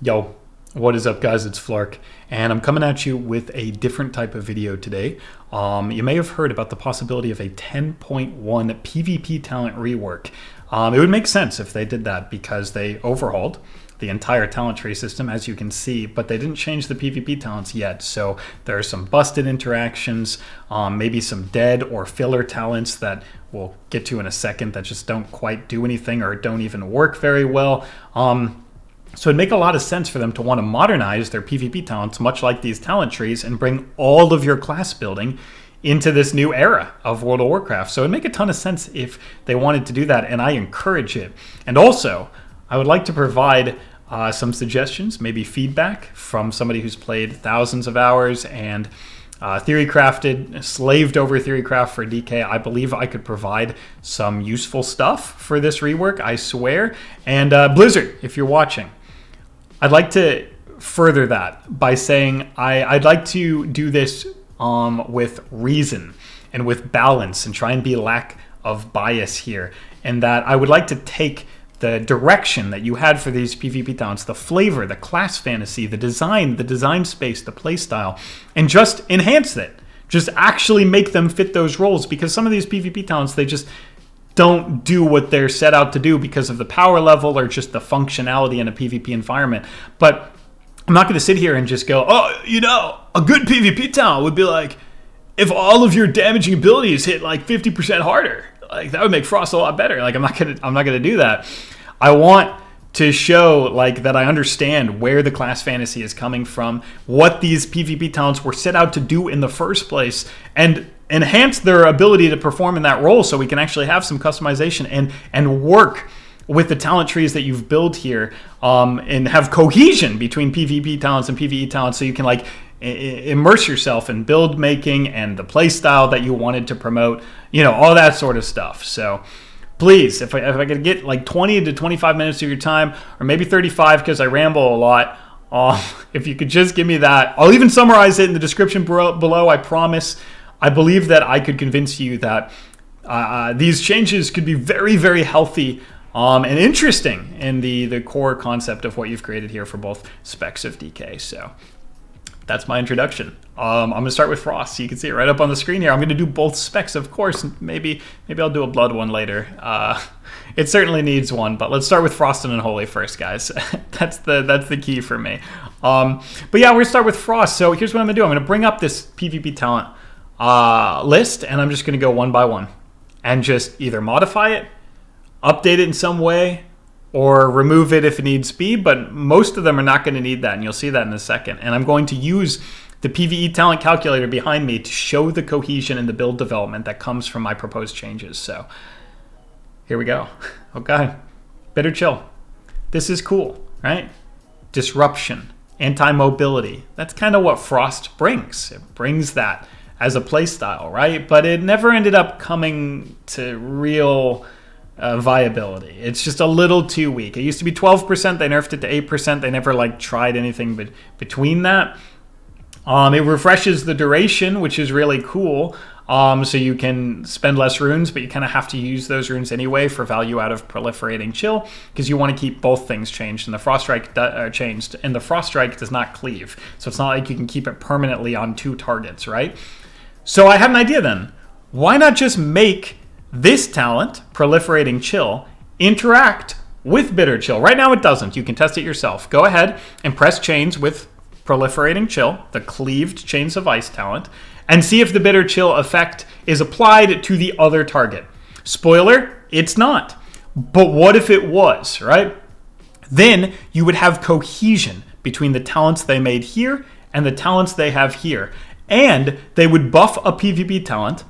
Yo, what is up guys, it's Flark, and I'm coming at you with a different type of video today. You may have heard about the possibility of a 10.1 PvP talent rework. It would make sense if they did that because they overhauled the entire talent tree system, as you can see, but they didn't change the PvP talents yet. So there are some busted interactions, maybe some dead or filler talents that we'll get to in a second that just don't quite do anything or don't even work very well. So it'd make a lot of sense for them to want to modernize their PvP talents, much like these talent trees, and bring all of your class building into this new era of World of Warcraft. So it'd make a ton of sense if they wanted to do that, and I encourage it. And also, I would like to provide some suggestions, maybe feedback from somebody who's played thousands of hours and slaved over Theorycraft for DK. I believe I could provide some useful stuff for this rework, I swear. And Blizzard, if you're watching, I'd like to further that by saying I'd like to do this with reason and with balance and try and be lack of bias here. And that I would like to take the direction that you had for these PvP talents, the flavor, the class fantasy, the design space, the play style, and just enhance it. Just actually make them fit those roles, because some of these PvP talents, they just don't do what they're set out to do because of the power level or just the functionality in a PvP environment. But I'm not going to sit here and just go, oh, you know, a good PvP talent would be like if all of your damaging abilities hit like 50% harder. Like that would make Frost a lot better. Like I'm not gonna do that. I want to show like that I understand where the class fantasy is coming from, what these PvP talents were set out to do in the first place, and enhance their ability to perform in that role so we can actually have some customization and work with the talent trees that you've built here, and have cohesion between PvP talents and PvE talents, so you can like immerse yourself in build making and the play style that you wanted to promote, you know, all that sort of stuff. So please, if I could get like 20 to 25 minutes of your time, or maybe 35 because I ramble a lot, if you could just give me that. I'll even summarize it in the description below, I promise. I believe that I could convince you that these changes could be very, very healthy and interesting in the core concept of what you've created here for both specs of DK. So that's my introduction. I'm going to start with Frost, so you can see it right up on the screen here. I'm going to do both specs, of course. Maybe I'll do a Blood one later. It certainly needs one, but let's start with Frost and Unholy first, guys. That's the key for me. But yeah, we're going to start with Frost. So here's what I'm going to do. I'm going to bring up this PvP talent list, and I'm just going to go one by one and just either modify it, update it in some way, or remove it if it needs be, but most of them are not going to need that, and you'll see that in a second. And I'm going to use the PvE talent calculator behind me to show the cohesion and the build development that comes from my proposed changes. So here we go. Okay, Bitter Chill. This is cool, right? Disruption, anti-mobility. That's kind of what Frost brings. It brings that as a playstyle, right? But it never ended up coming to real viability. It's just a little too weak. It used to be 12%. They nerfed it to 8%. They never like tried anything between that. It refreshes the duration, which is really cool. So you can spend less runes, but you kind of have to use those runes anyway for value out of proliferating chill, because you want to keep both things changed. And the Frost Strike changed, and the Frost Strike does not cleave. So it's not like you can keep it permanently on two targets, right? So I had an idea then. Why not just make this talent, Proliferating Chill, interact with Bitter Chill? Right now it doesn't. You can test it yourself. Go ahead and press chains with Proliferating Chill, the cleaved Chains of Ice talent, and see if the Bitter Chill effect is applied to the other target. Spoiler, it's not. But what if it was, right? Then you would have cohesion between the talents they made here and the talents they have here. And they would buff a PvP talent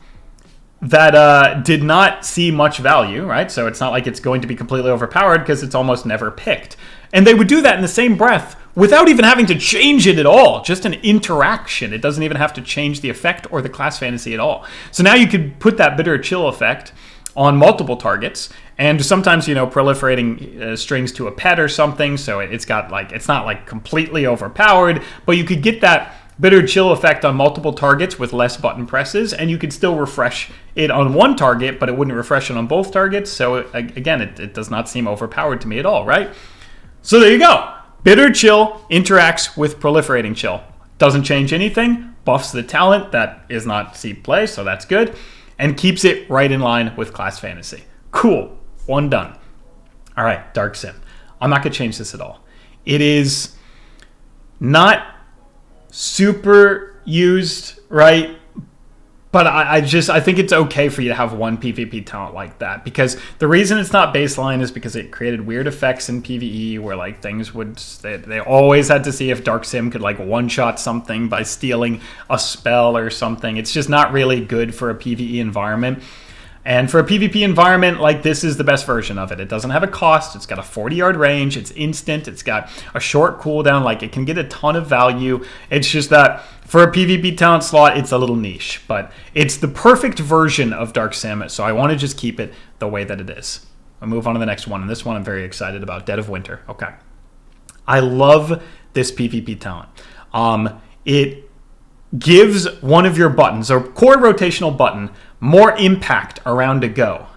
that did not see much value, right? So it's not like it's going to be completely overpowered because it's almost never picked. And they would do that in the same breath without even having to change it at all. Just an interaction. It doesn't even have to change the effect or the class fantasy at all. So now you could put that Bitter Chill effect on multiple targets, and sometimes, you know, proliferating strings to a pet or something. So it's got like, it's not like completely overpowered, but you could get that Bitter Chill effect on multiple targets with less button presses, and you could still refresh it on one target, but it wouldn't refresh it on both targets. So again, it does not seem overpowered to me at all, right? So there you go. Bitter Chill interacts with Proliferating Chill. Doesn't change anything, buffs the talent that is not seed play, so that's good, and keeps it right in line with Class Fantasy. Cool. One done. All right, Dark Sim. I'm not going to change this at all. It is not super used, right? But I think it's okay for you to have one PvP talent like that, because the reason it's not baseline is because it created weird effects in PvE where like things would, they always had to see if Dark Sim could like one-shot something by stealing a spell or something. It's just not really good for a PvE environment. And for a PvP environment, like, this is the best version of it. It doesn't have a cost. It's got a 40-yard range. It's instant. It's got a short cooldown. Like, it can get a ton of value. It's just that for a PvP talent slot, it's a little niche. But it's the perfect version of Dark Sim, so I want to just keep it the way that it is. I'll move on to the next one, and this one I'm very excited about. Dead of Winter. Okay. I love this PvP talent. It gives one of your buttons, a core rotational button, more impact around a go.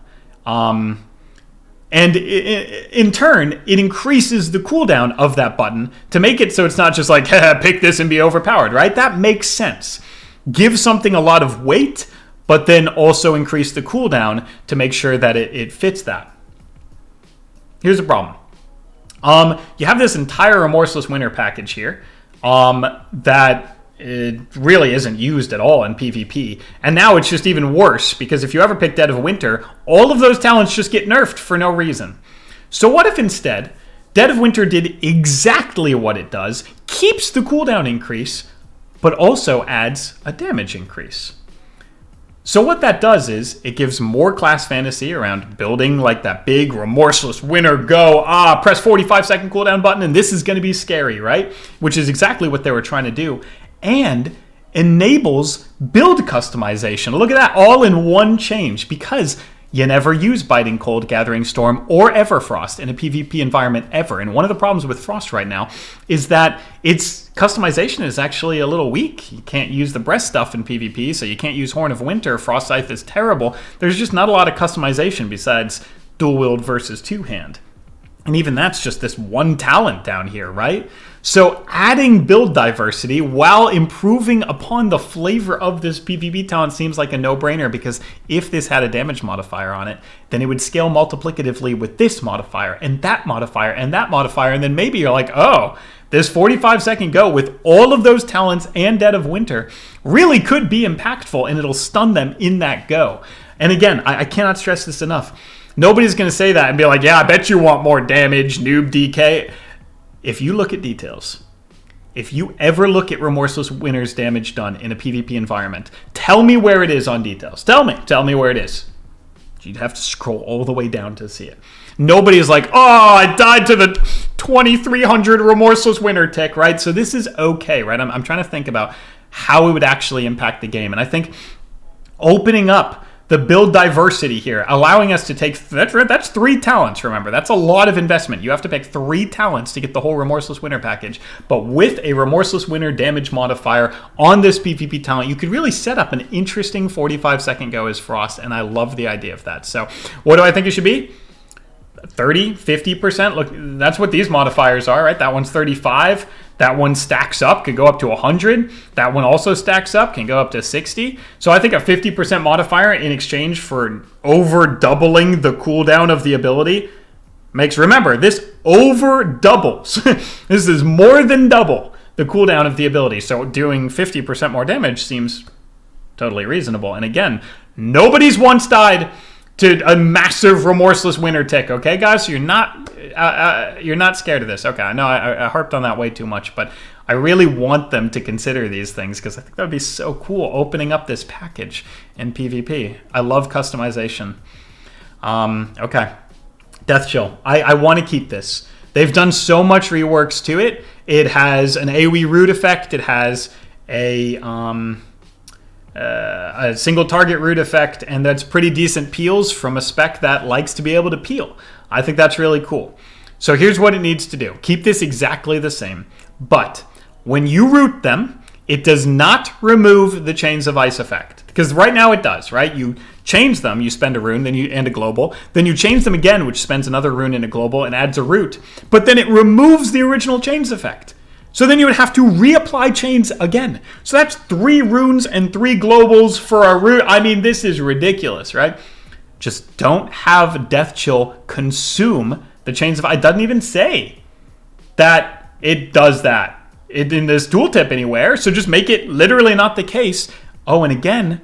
And in turn, it increases the cooldown of that button to make it so it's not just like, pick this and be overpowered, right? That makes sense. Give something a lot of weight, but then also increase the cooldown to make sure that it fits that. Here's the problem. You have this entire Remorseless Winter package here that it really isn't used at all in PvP. And now it's just even worse, because if you ever pick Dead of Winter, all of those talents just get nerfed for no reason. So what if instead, Dead of Winter did exactly what it does, keeps the cooldown increase, but also adds a damage increase? So what that does is, it gives more Class Fantasy around building like that big Remorseless Winter go, press 45-second cooldown button, and this is going to be scary, right? Which is exactly what they were trying to do. And enables build customization. Look at that, all in one change, because you never use Biting Cold, Gathering Storm, or Everfrost in a PvP environment ever. And one of the problems with Frost right now is that its customization is actually a little weak. You can't use the breast stuff in PvP, so you can't use Horn of Winter. Frost Scythe is terrible. There's just not a lot of customization besides dual wield versus two-hand. And even that's just this one talent down here, right? So adding build diversity while improving upon the flavor of this PvP talent seems like a no-brainer, because if this had a damage modifier on it, then it would scale multiplicatively with this modifier and that modifier and that modifier, and then maybe you're like, oh, this 45-second go with all of those talents and Dead of Winter really could be impactful, and it'll stun them in that go. And again, I cannot stress this enough. Nobody's going to say that and be like, yeah, I bet you want more damage, noob DK. If you look at details, if you ever look at Remorseless Winter's damage done in a PvP environment, tell me where it is on details. Tell me where it is. You'd have to scroll all the way down to see it. Nobody's like, oh, I died to the 2300 Remorseless Winter tick, right? So this is okay, right? I'm trying to think about how it would actually impact the game. And I think opening up the build diversity here, allowing us to take, that's 3 talents, remember. That's a lot of investment. You have to pick 3 talents to get the whole Remorseless Winter package. But with a Remorseless Winter damage modifier on this PvP talent, you could really set up an interesting 45-second go as Frost, and I love the idea of that. So what do I think it should be? 30, 50%? Look, that's what these modifiers are, right? That one's 35. That one stacks up, could go up to 100. That one also stacks up, can go up to 60. So I think a 50% modifier in exchange for over doubling the cooldown of the ability makes, remember, this over doubles. This is more than double the cooldown of the ability. So doing 50% more damage seems totally reasonable. And again, nobody's once died to a massive Remorseless Winter tick, okay, guys? So you're not scared of this. Okay, I know I harped on that way too much, but I really want them to consider these things, because I think that would be so cool, opening up this package in PvP. I love customization. Okay, Death Chill. I want to keep this. They've done so much reworks to it. It has an AoE root effect. It has a single target root effect, and that's pretty decent peels from a spec that likes to be able to peel. I think that's really cool. So here's what it needs to do. Keep this exactly the same, but when you root them, It does not remove the Chains of Ice effect. Because right now it does, right? You change them, you spend a rune, and a global. Then you change them again, which spends another rune and a global and adds a root. But then it removes the original Chains effect. So then you would have to reapply Chains again. So that's 3 runes and 3 globals for a root. I mean, this is ridiculous, right? Just don't have Death Chill consume the Chains of Ice. It doesn't even say that it does that in this tooltip anywhere. So just make it literally not the case. Oh, and again,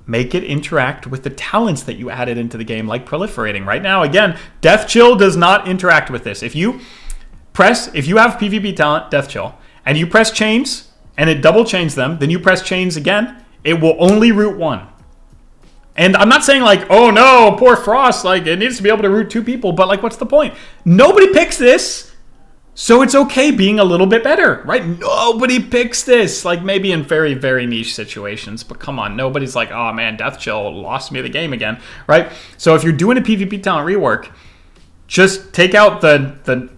make it interact with the talents that you added into the game, like proliferating. Right now, again, Death Chill does not interact with this. If you have PvP talent, Death Chill, and you press Chains, and it double chains them, then you press Chains again, it will only root 1. And I'm not saying like, oh no, poor Frost, like it needs to be able to root 2 people, but like what's the point? Nobody picks this, so it's okay being a little bit better, right? Nobody picks this, like maybe in very, very niche situations, but come on, nobody's like, oh man, Death Chill lost me the game again, right? So if you're doing a PvP talent rework, just take out the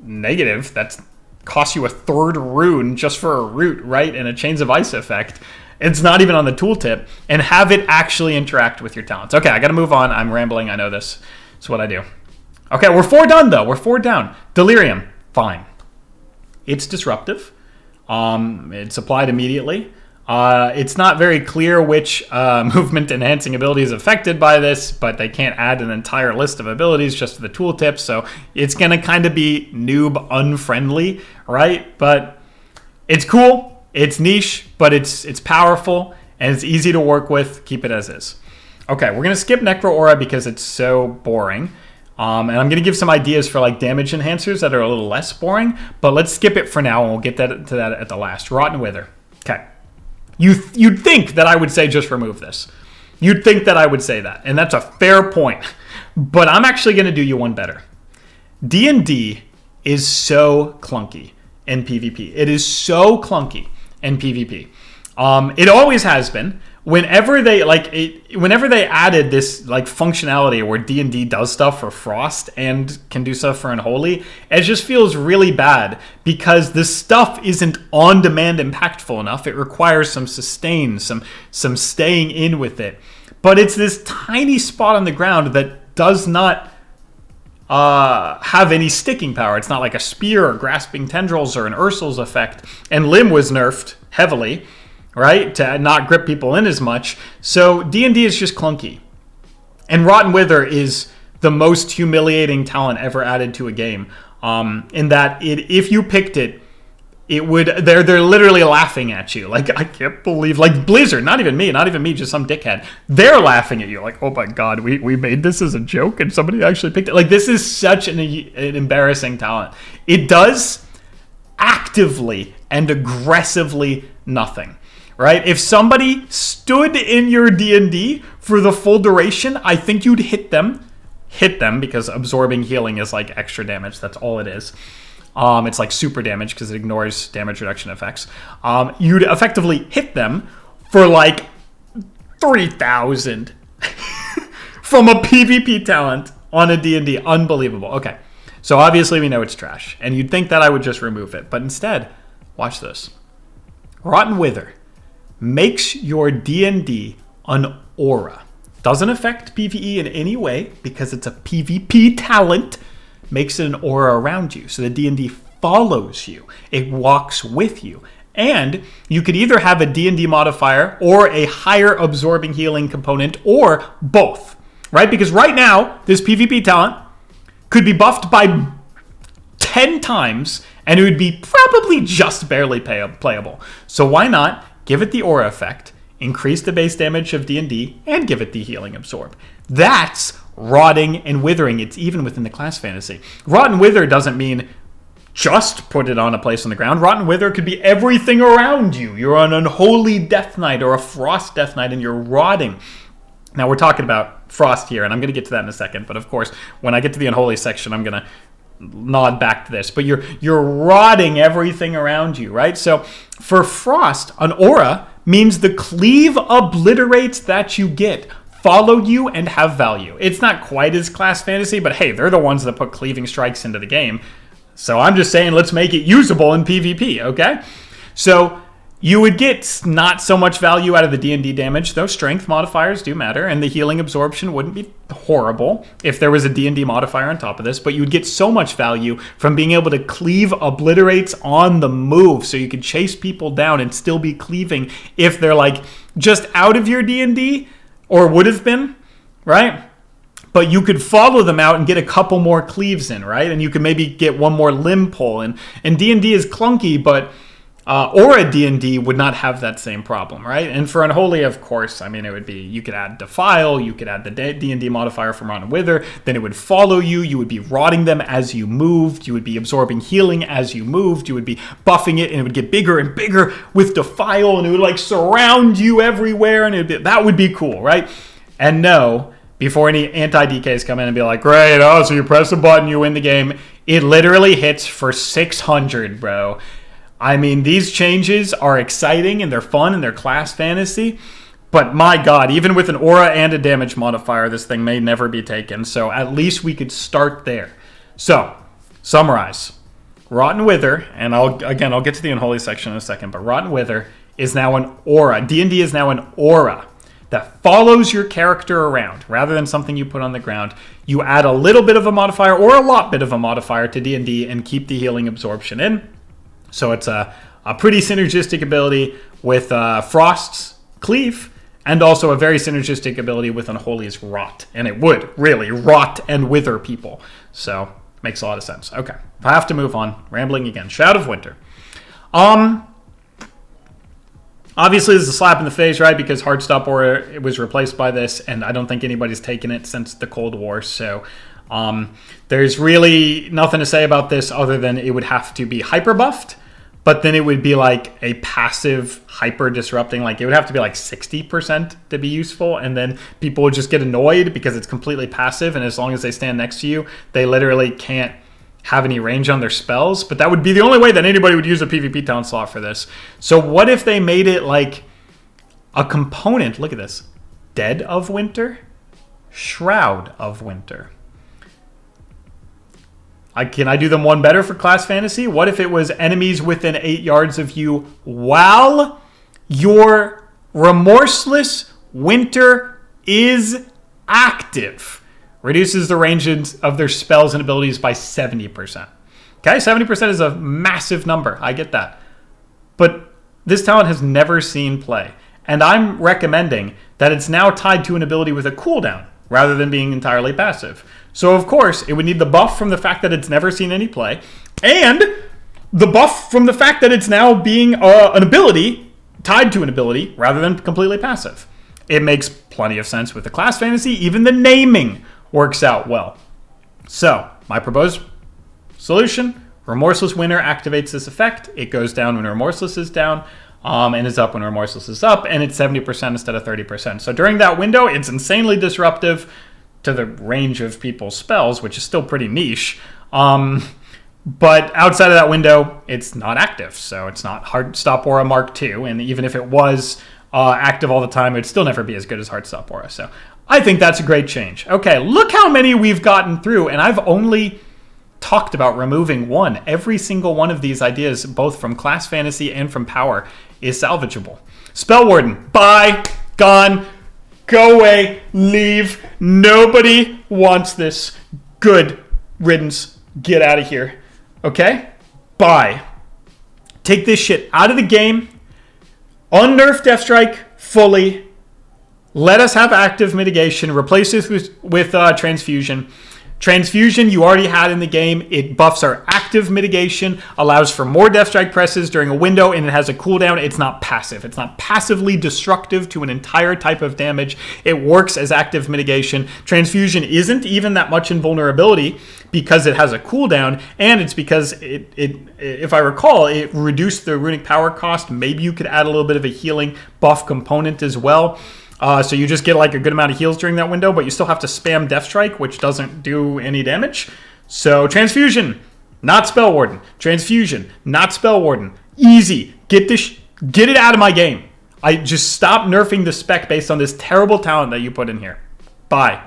negative that's costs you a 3rd rune just for a root, right? And a Chains of Ice effect. It's not even on the tooltip, and have it actually interact with your talents. Okay, I got to move on. I'm rambling. I know this. It's what I do. Okay, we're 4 done, though. We're 4 down. Delirium, fine. It's disruptive. It's applied immediately. It's not very clear which movement enhancing ability is affected by this, but they can't add an entire list of abilities just to the tooltip, so it's going to kind of be noob unfriendly, right? But it's cool. It's niche, but it's powerful, and it's easy to work with. Keep it as is. Okay, we're going to skip Necro Aura because it's so boring. And I'm going to give some ideas for like damage enhancers that are a little less boring, but let's skip it for now, and we'll get to that at the last. Rotten Wither. Okay. You'd think that I would say just remove this. You'd think that I would say that, and that's a fair point. But I'm actually going to do you one better. D&D is so clunky in PvP. It is so clunky in PvP. It always has been. Whenever they added this like functionality where D&D does stuff for Frost and can do stuff for Unholy, it just feels really bad because the stuff isn't on demand impactful enough. It requires some sustain, some staying in with it. But it's this tiny spot on the ground that does not have any sticking power. It's not like a spear or grasping tendrils or an Ursul's effect. And Limb was nerfed heavily, right, to not grip people in as much. So D&D is just clunky. And Rotten Wither is the most humiliating talent ever added to a game. In that if you picked it, they're literally laughing at you. Like, I can't believe, like Blizzard, not even me, just some dickhead. They're laughing at you. Like, oh my God, we made this as a joke and somebody actually picked it. Like, this is such an embarrassing talent. It does actively and aggressively nothing, right? If somebody stood in your D&D for the full duration, I think you'd hit them because absorbing healing is like extra damage. That's all it is. It's like super damage because it ignores damage reduction effects. You'd effectively hit them for like 3,000 from a PvP talent on a D&D. Unbelievable. Okay, so obviously we know it's trash, and you'd think that I would just remove it, but instead, watch this. Rotten Wither makes your D&D an aura. Doesn't affect PvE in any way because it's a PvP talent. Makes it an aura around you. So the D&D follows you. It walks with you. And you could either have a D&D modifier or a higher absorbing healing component or both, right? Because right now, this PvP talent could be buffed by 10 times and it would be probably just barely playable. So why not give it the aura effect, increase the base damage of D&D, and give it the healing absorb? That's rotting and withering. It's even within the class fantasy. Rotten Wither doesn't mean just put it on a place on the ground. Rotten Wither could be everything around you. You're an Unholy Death Knight or a Frost Death Knight and you're rotting. Now we're talking about Frost here, and I'm going to get to that in a second. But of course, when I get to the Unholy section, I'm going to nod back to this. But you're rotting everything around you, right? So for Frost, an aura means the cleave obliterates that you get follow you and have value. It's not quite as class fantasy, but hey, they're the ones that put cleaving strikes into the game. So I'm just saying let's make it usable in PvP, okay? So you would get not so much value out of the D&D damage, though strength modifiers do matter, and the healing absorption wouldn't be horrible if there was a D&D modifier on top of this, but you would get so much value from being able to cleave obliterates on the move, so you could chase people down and still be cleaving if they're like just out of your D&D, or would have been, right? But you could follow them out and get a couple more cleaves in, right? And you could maybe get one more limb pull. And D&D is clunky, but Aura D&D would not have that same problem, right? And for Unholy, of course, I mean, it would be, you could add Defile, you could add the D&D modifier from Rot and Wither, then it would follow you, you would be rotting them as you moved, you would be absorbing healing as you moved, you would be buffing it, and it would get bigger and bigger with Defile, and it would like surround you everywhere, and that would be cool, right? And no, before any anti-DKs come in and be like, great, oh, so you press a button, you win the game. It literally hits for 600, bro. I mean, these changes are exciting and they're fun and they're class fantasy. But my God, even with an aura and a damage modifier, this thing may never be taken. So at least we could start there. So, summarize. Rot and Wither, and I'll get to the Unholy section in a second, but Rot and Wither is now an aura. D&D is now an aura that follows your character around rather than something you put on the ground. You add a little bit of a modifier or a lot bit of a modifier to D&D and keep the healing absorption in. So it's a pretty synergistic ability with Frost's Cleave and also a very synergistic ability with Unholy's Rot. And it would really rot and wither people. So makes a lot of sense. Okay, I have to move on. Rambling again. Shout of Winter. Obviously, this is a slap in the face, right? Because Hardstop Aura was replaced by this, and I don't think anybody's taken it since the Cold War. So there's really nothing to say about this other than it would have to be hyper buffed, but then it would be like a passive hyper disrupting. Like it would have to be like 60% to be useful, and then people would just get annoyed because it's completely passive, and as long as they stand next to you, they literally can't have any range on their spells. But that would be the only way that anybody would use a PvP talent slot for this. So what if they made it like a component? Look at this. Dead of Winter, Shroud of Winter. Can I do them one better for class fantasy? What if it was enemies within 8 yards of you while your remorseless Winter is active? Reduces the range of their spells and abilities by 70%. Okay, 70% is a massive number. I get that. But this talent has never seen play. And I'm recommending that it's now tied to an ability with a cooldown rather than being entirely passive. So, of course, it would need the buff from the fact that it's never seen any play and the buff from the fact that it's now being an ability tied to an ability rather than completely passive. It makes plenty of sense with the class fantasy. Even the naming works out well. So, my proposed solution, Remorseless Winter activates this effect. It goes down when Remorseless is down, and is up when Remorseless is up, and it's 70% instead of 30%. So during that window, it's insanely disruptive to the range of people's spells, which is still pretty niche. But outside of that window, it's not active. So it's not Hardstop Aura Mark II, and even if it was active all the time, it would still never be as good as Hardstop Aura. So I think that's a great change. Okay, look how many we've gotten through, and I've only talked about removing one. Every single one of these ideas, both from class fantasy and from power, is salvageable. Spell Warden, bye, gone, go away, leave. Nobody wants this. Good riddance. Get out of here. Okay? Bye. Take this shit out of the game. Unnerf Deathstrike fully. Let us have active mitigation. Replace this with transfusion. Transfusion you already had in the game. It buffs our active mitigation, allows for more Deathstrike presses during a window, and it has a cooldown. It's not passive. It's not passively destructive to an entire type of damage. It works as active mitigation. Transfusion isn't even that much invulnerability because it has a cooldown, and it's because it if I recall, it reduced the runic power cost. Maybe you could add a little bit of a healing buff component as well. So you just get like a good amount of heals during that window, but you still have to spam Deathstrike, which doesn't do any damage. So Transfusion, not Spell Warden. Transfusion, not Spell Warden. Easy. Get it out of my game. I just stop nerfing the spec based on this terrible talent that you put in here. Bye.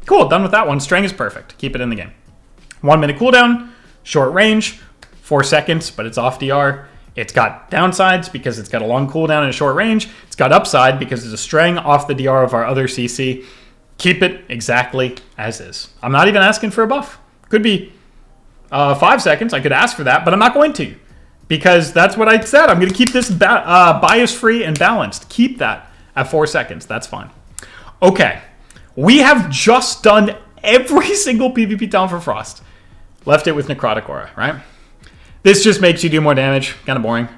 Cool, done with that one. Strength is perfect. Keep it in the game. 1 minute cooldown, short range, 4 seconds, but it's off DR. It's got downsides because it's got a long cooldown and a short range. It's got upside because it's a straying off the DR of our other CC. Keep it exactly as is. I'm not even asking for a buff. Could be 5 seconds. I could ask for that, but I'm not going to, because that's what I said. I'm going to keep this bias-free and balanced. Keep that at 4 seconds. That's fine. Okay. We have just done every single PvP talent for Frost. Left it with Necrotic Aura, right? This just makes you do more damage. Kind of boring.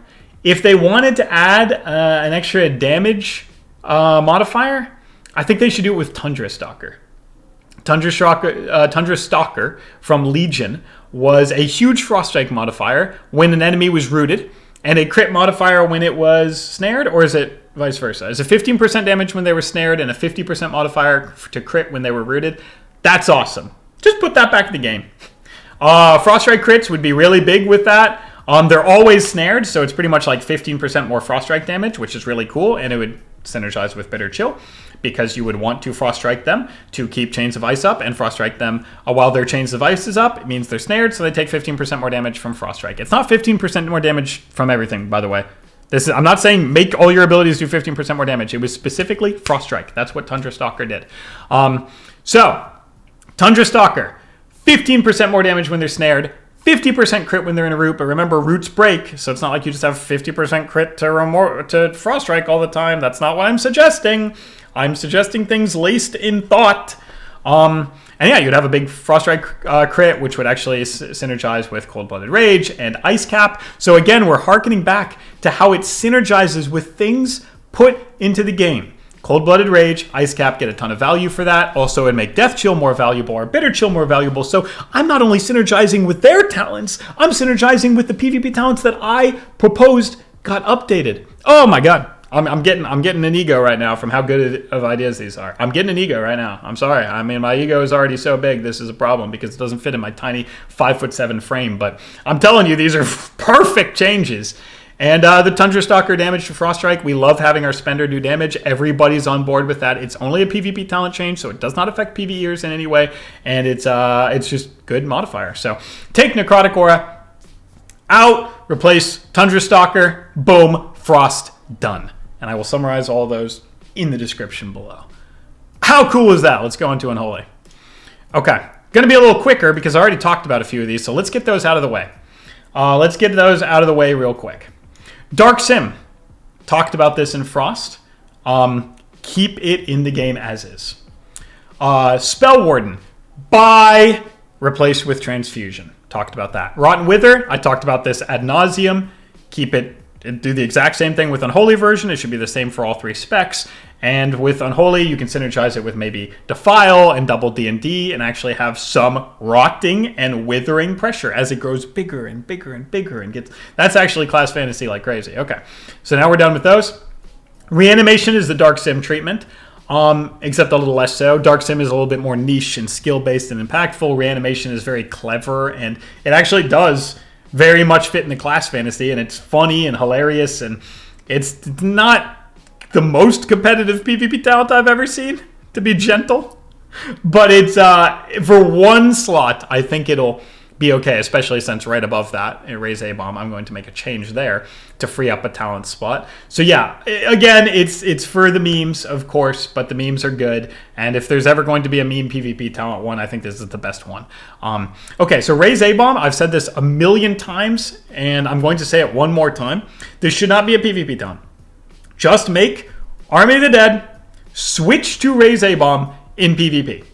If they wanted to add an extra damage modifier, I think they should do it with Tundra Stalker. Tundra Stalker from Legion was a huge Frost Strike modifier when an enemy was rooted, and a crit modifier when it was snared, or is it vice versa? Is it 15% damage when they were snared and a 50% modifier to crit when they were rooted? That's awesome. Just put that back in the game. Frost Strike crits would be really big with that. They're always snared, so it's pretty much like 15% more Frost Strike damage, which is really cool, and it would synergize with Bitter Chill, because you would want to Frost Strike them to keep Chains of Ice up, and Frost Strike them while their Chains of Ice is up. It means they're snared, so they take 15% more damage from Frost Strike. It's not 15% more damage from everything, by the way. I'm not saying make all your abilities do 15% more damage. It was specifically Frost Strike. That's what Tundra Stalker did. So, Tundra Stalker, 15% more damage when they're snared, 50% crit when they're in a root, but remember, roots break, so it's not like you just have 50% crit to Frost Strike all the time. That's not what I'm suggesting. I'm suggesting things laced in thought. And yeah, you'd have a big Frost Strike crit, which would actually synergize with Cold-Blooded Rage and Icecap. So again, we're harkening back to how it synergizes with things put into the game. Cold-Blooded Rage, Icecap get a ton of value for that. Also, it'd make Death Chill more valuable or Bitter Chill more valuable. So I'm not only synergizing with their talents, I'm synergizing with the PvP talents that I proposed got updated. Oh my god. I'm getting an ego right now from how good of ideas these are. I'm getting an ego right now. I'm sorry. I mean, my ego is already so big. This is a problem because it doesn't fit in my tiny 5'7" frame. But I'm telling you, these are perfect changes. And the Tundra Stalker damage to Frost Strike, we love having our spender do damage. Everybody's on board with that. It's only a PvP talent change, so it does not affect PvEers in any way. And it's just good modifier. So take Necrotic Aura out, replace Tundra Stalker, boom, Frost, done. And I will summarize all of those in the description below. How cool is that? Let's go into Unholy. Okay, going to be a little quicker because I already talked about a few of these, so let's get those out of the way. Let's get those out of the way real quick. Dark Sim. Talked about this in Frost. Keep it in the game as is. Spell Warden. Buy, replace with Transfusion. Talked about that. Rotten Wither. I talked about this ad nauseum. Keep it. Do the exact same thing with Unholy version. It should be the same for all three specs. And with Unholy, you can synergize it with maybe Defile and double D&D and actually have some rotting and withering pressure as it grows bigger and bigger and bigger and gets... That's actually class fantasy like crazy. Okay, so now we're done with those. Reanimation is the Dark Sim treatment, except a little less so. Dark Sim is a little bit more niche and skill-based and impactful. Reanimation is very clever, and it actually does very much fit in the class fantasy, and it's funny and hilarious, and it's not the most competitive PvP talent I've ever seen, to be gentle. But it's, for one slot, I think it'll be okay, especially since right above that, in Raise A-Bomb, I'm going to make a change there to free up a talent spot. So yeah, again, it's for the memes, of course, but the memes are good. And if there's ever going to be a meme PvP talent one, I think this is the best one. Okay, so Raise A-Bomb, I've said this a million times, and I'm going to say it one more time. This should not be a PvP talent. Just make Army of the Dead switch to Raise A-Bomb in PvP.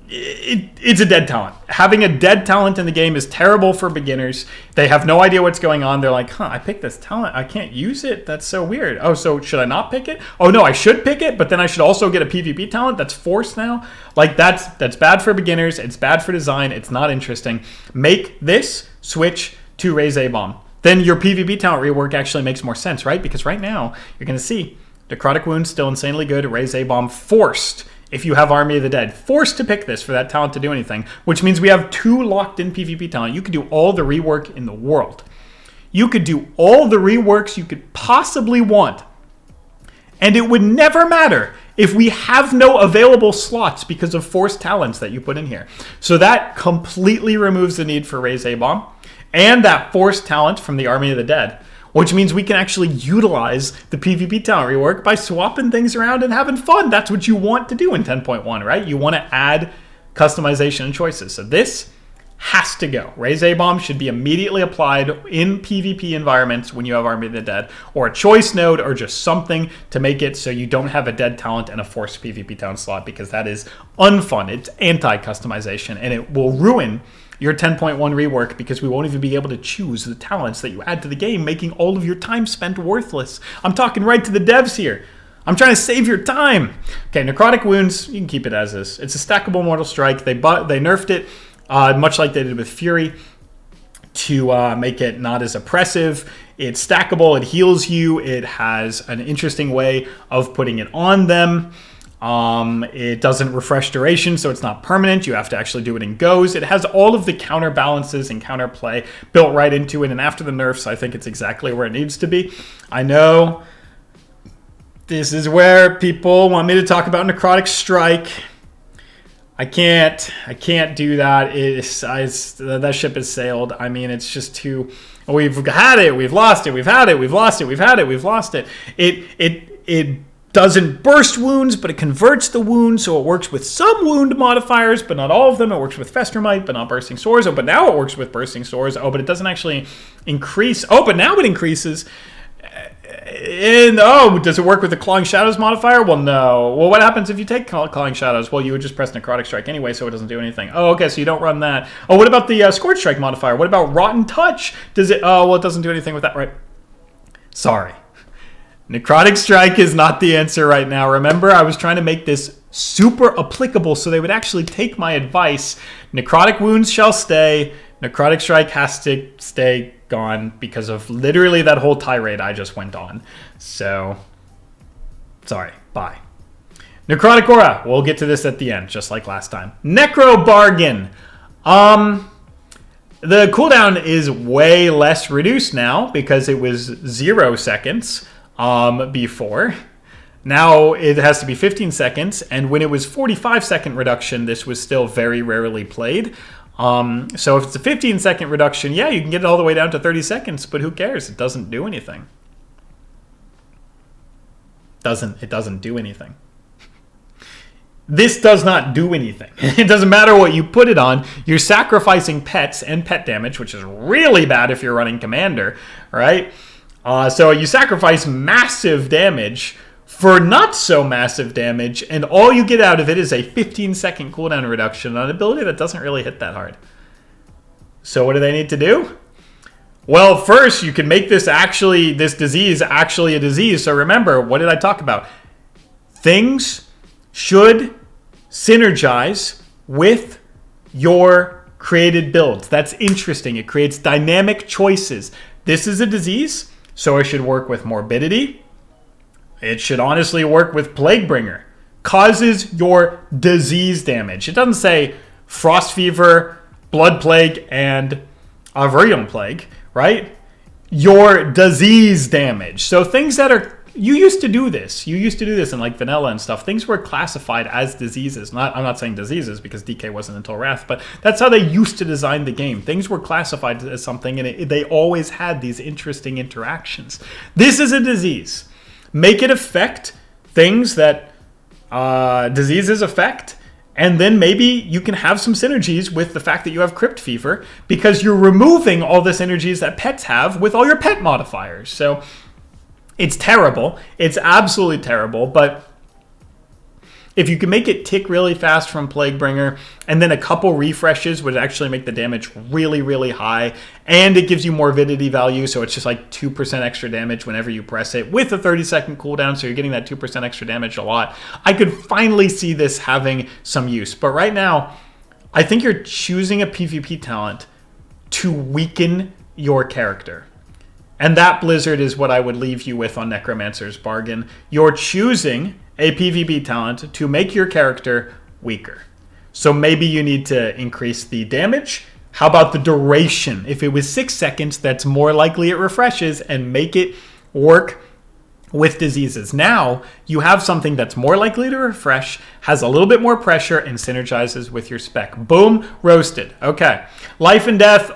It's a dead talent. Having a dead talent in the game is terrible for beginners. They have no idea what's going on. They're like, I picked this talent. I can't use it. That's so weird. Oh, so should I not pick it? Oh, no, I should pick it, but then I should also get a PvP talent. That's forced now. Like, that's bad for beginners. It's bad for design. It's not interesting. Make this switch to Raise A-Bomb. Then your PvP talent rework actually makes more sense, right? Because right now, you're going to see Necrotic Wound still insanely good. Raise A-Bomb forced. If you have Army of the Dead, forced to pick this for that talent to do anything, which means we have two locked-in PvP talent. You could do all the rework in the world. You could do all the reworks you could possibly want, and it would never matter if we have no available slots because of forced talents that you put in here. So that completely removes the need for Raise A-Bomb. and that force talent from the Army of the Dead, which means we can actually utilize the PvP talent rework by swapping things around and having fun. That's what you want to do in 10.1, right? You want to add customization and choices. So this has to go. Raise A-bomb should be immediately applied in PvP environments when you have Army of the Dead, or a choice node, or just something to make it so you don't have a dead talent and a forced PvP talent slot, because that is unfun. It's anti-customization, and it will ruin your 10.1 rework, because we won't even be able to choose the talents that you add to the game, making all of your time spent worthless. I'm talking right to the devs here. I'm trying to save your time. Okay, necrotic wounds, you can keep it as is. It's a stackable mortal strike. They nerfed it, much like they did with Fury, to make it not as oppressive. It's stackable, it heals you, it has an interesting way of putting it on them. It doesn't refresh duration, so it's not permanent. You have to actually do it in goes. It has all of the counterbalances and counterplay built right into it, and after the nerfs, I think it's exactly where it needs to be. I know this is where people want me to talk about Necrotic Strike. I can't do that. That ship has sailed. I mean, it's just too. We've had it. We've lost it. We've had it. We've lost it. We've had it. We've lost it. It doesn't burst wounds, but it converts the wound, so it works with some wound modifiers, but not all of them. It works with Festermite, but not bursting sores. Oh, but now it works with bursting sores. Oh, but it doesn't actually increase. Oh, but now it increases. And does it work with the Clawing Shadows modifier? Well, no. Well, what happens if you take Clawing Shadows? Well, you would just press Necrotic Strike anyway, so it doesn't do anything. Oh, okay, so you don't run that. Oh, what about the Scorch Strike modifier? What about Rotten Touch? Does it? Oh, well, it doesn't do anything with that, right? Sorry. Necrotic Strike is not the answer right now. Remember, I was trying to make this super applicable so they would actually take my advice. Necrotic Wounds shall stay. Necrotic Strike has to stay gone because of literally that whole tirade I just went on. So, sorry. Bye. Necrotic Aura. We'll get to this at the end, just like last time. Necro Bargain. The cooldown is way less reduced now because it was 0 seconds before. Now it has to be 15 seconds, and when it was 45-second reduction, this was still very rarely played. So if it's a 15-second reduction, yeah, you can get it all the way down to 30 seconds, but who cares? It doesn't do anything. It doesn't do anything. This does not do anything. It doesn't matter what you put it on. You're sacrificing pets and pet damage, which is really bad if you're running Commander, right? So you sacrifice massive damage for not so massive damage, and all you get out of it is a 15-second cooldown reduction on an ability that doesn't really hit that hard. So what do they need to do? Well, first, you can make this disease actually a disease. So remember, what did I talk about? Things should synergize with your created builds. That's interesting. It creates dynamic choices. This is a disease, so it should work with morbidity. It should honestly work with Plaguebringer. Causes your disease damage. It doesn't say Frost Fever, Blood Plague, and Virulent Plague, right? Your disease damage. So things that are... You used to do this. You used to do this in like vanilla and stuff. Things were classified as diseases. I'm not saying diseases because DK wasn't until Wrath, but that's how they used to design the game. Things were classified as something, and they always had these interesting interactions. This is a disease. Make it affect things that diseases affect, and then maybe you can have some synergies with the fact that you have Crypt Fever because you're removing all the synergies that pets have with all your pet modifiers. So it's terrible. It's absolutely terrible, but if you can make it tick really fast from Plaguebringer, and then a couple refreshes would actually make the damage really, really high, and it gives you morbidity value, so it's just like 2% extra damage whenever you press it, with a 30-second cooldown, so you're getting that 2% extra damage a lot. I could finally see this having some use, but right now, I think you're choosing a PvP talent to weaken your character. And that, Blizzard, is what I would leave you with on Necromancer's Bargain. You're choosing a PvP talent to make your character weaker. So maybe you need to increase the damage. How about the duration? If it was 6 seconds, that's more likely it refreshes, and make it work with diseases. Now you have something that's more likely to refresh, has a little bit more pressure, and synergizes with your spec. Boom, roasted. Okay, life and death.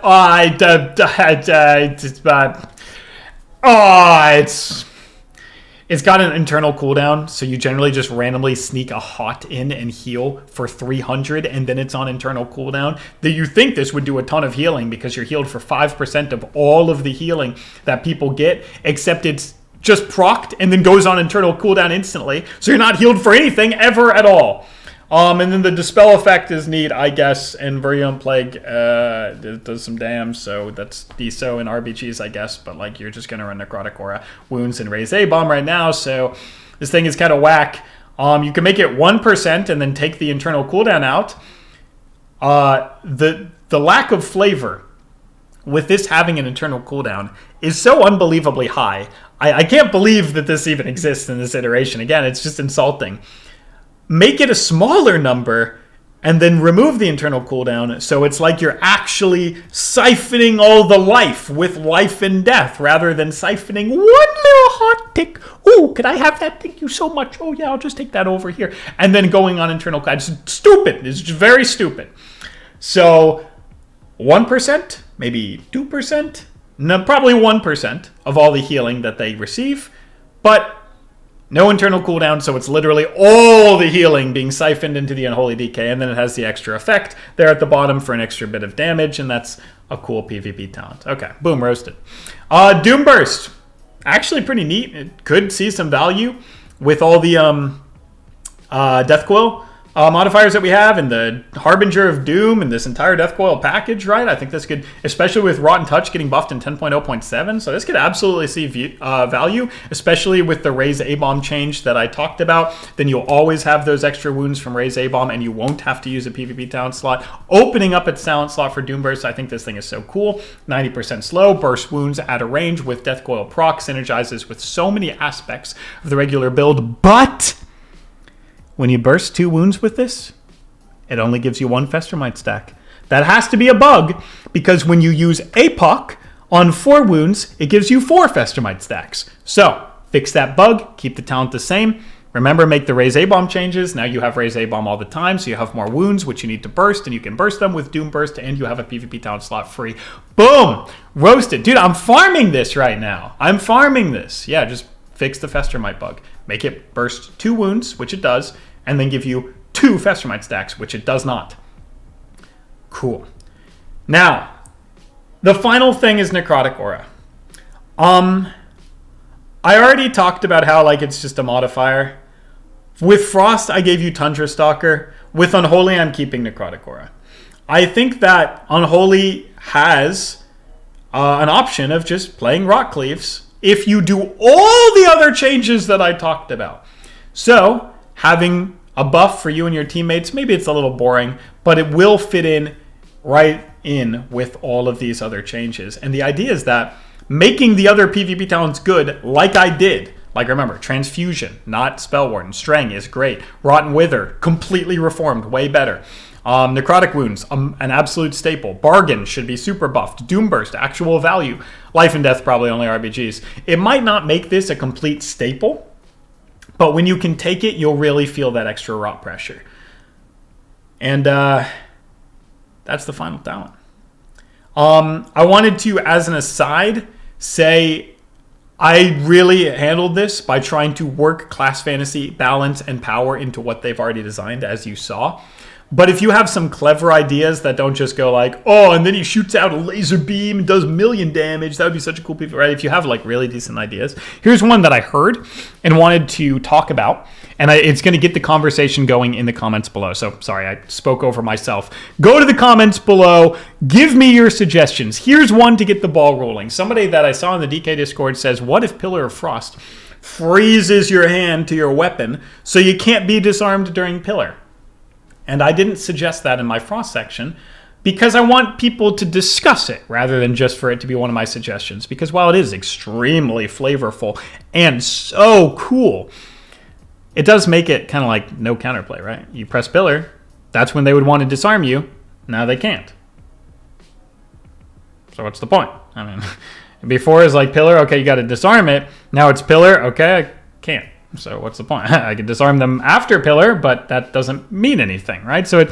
It's got an internal cooldown, so you generally just randomly sneak a hot in and heal for 300, and then it's on internal cooldown. That you think this would do a ton of healing because you're healed for 5% of all of the healing that people get, except it's just procced and then goes on internal cooldown instantly, so you're not healed for anything ever at all. And then the dispel effect is neat, I guess, and Virulent Plague does some damage, so that's DSO in RBGs, I guess, but like you're just going to run Necrotic Aura, Wounds, and Raise A-Bomb right now, so this thing is kind of whack. You can make it 1% and then take the internal cooldown out. The lack of flavor with this having an internal cooldown is so unbelievably high. I can't believe that this even exists in this iteration. Again, it's just insulting. Make it a smaller number and then remove the internal cooldown, so it's like you're actually siphoning all the life with life and death rather than siphoning one little hot tick. Oh, could I have that? Thank you so much. Oh yeah, I'll just take that over here. And then going on internal cooldown. It's stupid. It's just very stupid. So 1%, maybe 2%, no, probably 1% of all the healing that they receive, but no internal cooldown, so it's literally all the healing being siphoned into the Unholy DK, and then it has the extra effect there at the bottom for an extra bit of damage, and that's a cool PvP talent. Okay, boom, roasted. Doom Burst, actually pretty neat. It could see some value with all the Death Coil modifiers that we have, and the Harbinger of Doom, and this entire Death Coil package, right? I think this could, especially with Rotten Touch getting buffed in 10.0.7, so this could absolutely see value, especially with the Raise A-Bomb change that I talked about. Then you'll always have those extra wounds from Raise A-Bomb, and you won't have to use a PvP talent slot. Opening up its talent slot for Doom Burst, I think this thing is so cool. 90% slow, burst wounds at a range with Death Coil proc, synergizes with so many aspects of the regular build, but when you burst 2 wounds with this, it only gives you 1 Festermite stack. That has to be a bug, because when you use APOC on 4 wounds, it gives you 4 Festermite stacks. So, fix that bug, keep the talent the same. Remember, make the Raise A-Bomb changes. Now you have Raise A-Bomb all the time, so you have more wounds, which you need to burst, and you can burst them with Doom Burst, and you have a PvP talent slot free. Boom! Roasted. Dude, I'm farming this right now. I'm farming this. Yeah, just fix the Festermite bug. Make it burst 2 wounds, which it does, and then give you 2 Festermite stacks, which it does not. Cool. Now, the final thing is Necrotic Aura. I already talked about how like it's just a modifier. With Frost, I gave you Tundra Stalker. With Unholy, I'm keeping Necrotic Aura. I think that Unholy has an option of just playing Rock Cleaves if you do all the other changes that I talked about. So, having a buff for you and your teammates, maybe it's a little boring, but it will fit in right in with all of these other changes. And the idea is that making the other PvP talents good, like I did, like remember, Transfusion, not Spell Warden, Strang is great, Rotten Wither, completely reformed, way better. Necrotic Wounds, an absolute staple. Bargain should be super buffed. Doom Burst, actual value. Life and Death, probably only RBGs. It might not make this a complete staple, but when you can take it, you'll really feel that extra rot pressure. And that's the final talent. I wanted to, as an aside, say I really handled this by trying to work class fantasy, balance, and power into what they've already designed, as you saw. But if you have some clever ideas that don't just go like, oh, and then he shoots out a laser beam and does 1,000,000 damage, that would be such a cool piece, right? If you have like really decent ideas. Here's one that I heard and wanted to talk about, and it's going to get the conversation going in the comments below. So sorry, I spoke over myself. Go to the comments below. Give me your suggestions. Here's one to get the ball rolling. Somebody that I saw in the DK Discord says, what if Pillar of Frost freezes your hand to your weapon so you can't be disarmed during Pillar? And I didn't suggest that in my Frost section because I want people to discuss it rather than just for it to be one of my suggestions. Because while it is extremely flavorful and so cool, it does make it kind of like no counterplay, right? You press Pillar, that's when they would want to disarm you. Now they can't. So what's the point? I mean, Before it was like pillar, okay, you got to disarm it. Now it's pillar, okay, I can't. So what's the point? I can disarm them after pillar, but that doesn't mean anything, right? So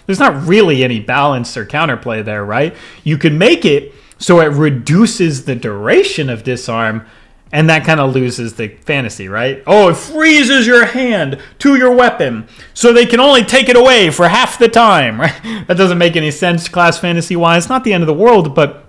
there's not really any balance or counterplay there, right? You can make it so it reduces the duration of disarm, and that kind of loses the fantasy, right? Oh, it freezes your hand to your weapon, so they can only take it away for half the time, right? That doesn't make any sense class fantasy-wise. Not the end of the world, but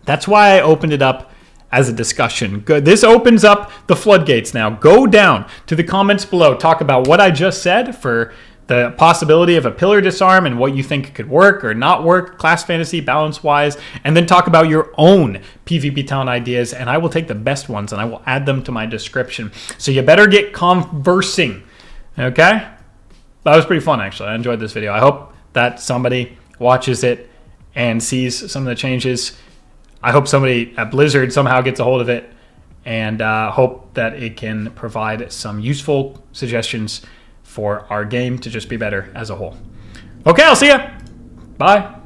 that's why I opened it up as a discussion. Good. This opens up the floodgates now. Go down to the comments below. Talk about what I just said for the possibility of a pillar disarm and what you think could work or not work, class fantasy, balance-wise, and then talk about your own PvP town ideas, and I will take the best ones and I will add them to my description. So you better get conversing, okay? That was pretty fun, actually. I enjoyed this video. I hope that somebody watches it and sees some of the changes. I hope somebody at Blizzard somehow gets a hold of it, and hope that it can provide some useful suggestions for our game to just be better as a whole. Okay, I'll see ya. Bye.